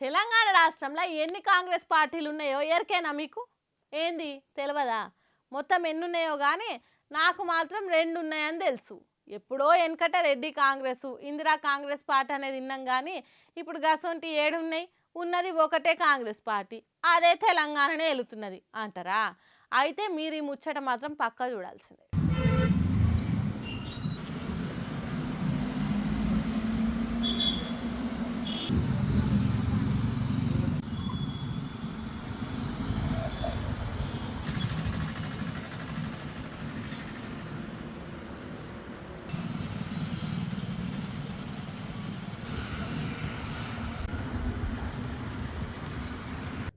తెలంగాణ రాష్ట్రంలో ఎన్ని కాంగ్రెస్ పార్టీలు ఉన్నాయో ఎరికేనా మీకు? ఏంది తెలవదా? మొత్తం ఎన్ని ఉన్నాయో కానీ నాకు మాత్రం రెండు ఉన్నాయని తెలుసు. ఎప్పుడో వెనకట రెడ్డి కాంగ్రెస్, ఇందిరా కాంగ్రెస్ పార్టీ అనేది విన్నాం కానీ ఇప్పుడు గసొంటి ఏడున్నాయి? ఉన్నది ఒకటే కాంగ్రెస్ పార్టీ, అదే తెలంగాణనే వెళుతున్నది అంటారా? అయితే మీరు ఈ ముచ్చట మాత్రం పక్కా చూడాల్సిందే.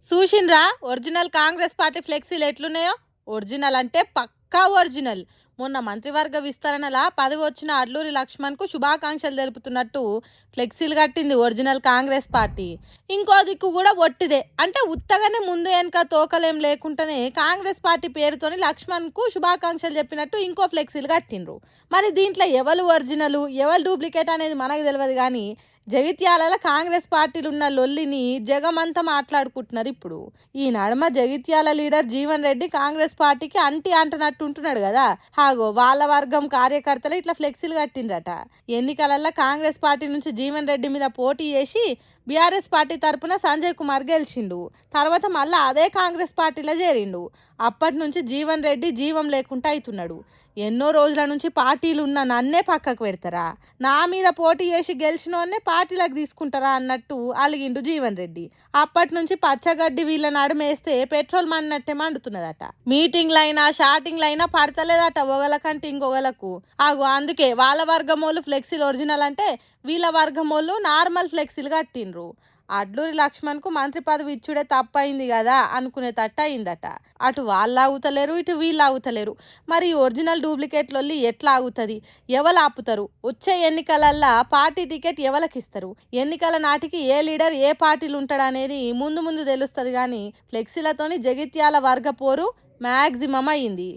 చూసిండ్రా ఒరిజినల్ కాంగ్రెస్ పార్టీ ఫ్లెక్సీలు ఎట్లున్నాయో? ఒరిజినల్ అంటే పక్కా ఒరిజినల్. మొన్న మంత్రివర్గ విస్తరణల పదవి వచ్చిన అడ్లూరి లక్ష్మణ్కు శుభాకాంక్షలు తెలుపుతున్నట్టు ఫ్లెక్సీలు కట్టింది ఒరిజినల్ కాంగ్రెస్ పార్టీ. ఇంకో దిక్కు కూడా ఒట్టిదే, అంటే ఉత్తగానే ముందు వెనక తోకలేం లేకుండానే కాంగ్రెస్ పార్టీ పేరుతోని లక్ష్మణ్కు శుభాకాంక్షలు చెప్పినట్టు ఇంకో ఫ్లెక్సీలు కట్టిండ్రు. మరి దీంట్లో ఎవరు ఒరిజినల్ ఎవరు డూప్లికేట్ అనేది మనకు తెలియదు కానీ జగిత్యాలలో కాంగ్రెస్ పార్టీలు ఉన్న లొల్లిని జగమంతా మాట్లాడుకుంటున్నారు ఇప్పుడు. ఈ నడుమ జగిత్యాల లీడర్ జీవన్ రెడ్డి కాంగ్రెస్ పార్టీకి అంటనట్టు ఉంటున్నాడు కదా. హాగో వాళ్ళ వర్గం కార్యకర్తలు ఇట్లా ఫ్లెక్సీలు కట్టిండ్రట. ఎన్నికలలో కాంగ్రెస్ పార్టీ నుంచి జీవన్ రెడ్డి మీద పోటీ చేసి బీఆర్ఎస్ పార్టీ తరపున సంజయ్ కుమార్ గెలిచిండు. తర్వాత మళ్ళీ అదే కాంగ్రెస్ పార్టీలో చేరిండు. అప్పటి నుంచి జీవన్ రెడ్డి జీవం లేకుండా అవుతున్నాడు. ఎన్నో రోజుల నుంచి పార్టీలు ఉన్న నన్నే పక్కకు పెడతారా, నా మీద పోటీ చేసి గెలిచినోన్నే పార్టీలకు తీసుకుంటారా అన్నట్టు అలిగిండు జీవన్ రెడ్డి. అప్పటి నుంచి పచ్చగడ్డి వీళ్ళ నడుమేస్తే పెట్రోల్ మన్నట్టే మండుతున్నదట. మీటింగ్లైనా షాటింగ్లైనా పడతలేదట ఒకళ్ళకంటే ఇంకొకలకు. అందుకే వాళ్ళ వర్గమోళ్ళు ఫ్లెక్సీలు ఒరిజినల్ అంటే వీళ్ళ వర్గమోళ్ళు నార్మల్ ఫ్లెక్సీలు కట్టిండ్రు. అడ్లూరి లక్ష్మణ్కు మంత్రి పదవి ఇచ్చుడే తప్పైంది కదా అనుకునేటట్టు అయిందట. అటు వాళ్ళు ఆగుతలేరు, ఇటు వీళ్ళు ఆగుతలేరు. మరి ఒరిజినల్ డూప్లికేట్ లొల్లి ఎట్లా ఆగుతుంది? ఎవరు ఆపుతారు? వచ్చే ఎన్నికలల్లో పార్టీ టికెట్ ఎవరికి ఇస్తారు? ఎన్నికల నాటికి ఏ లీడర్ ఏ పార్టీలు ఉంటాడు అనేది ముందు తెలుస్తుంది. కానీ ఫ్లెక్సీలతోని జగిత్యాల వర్గ పోరు మ్యాక్సిమం అయింది.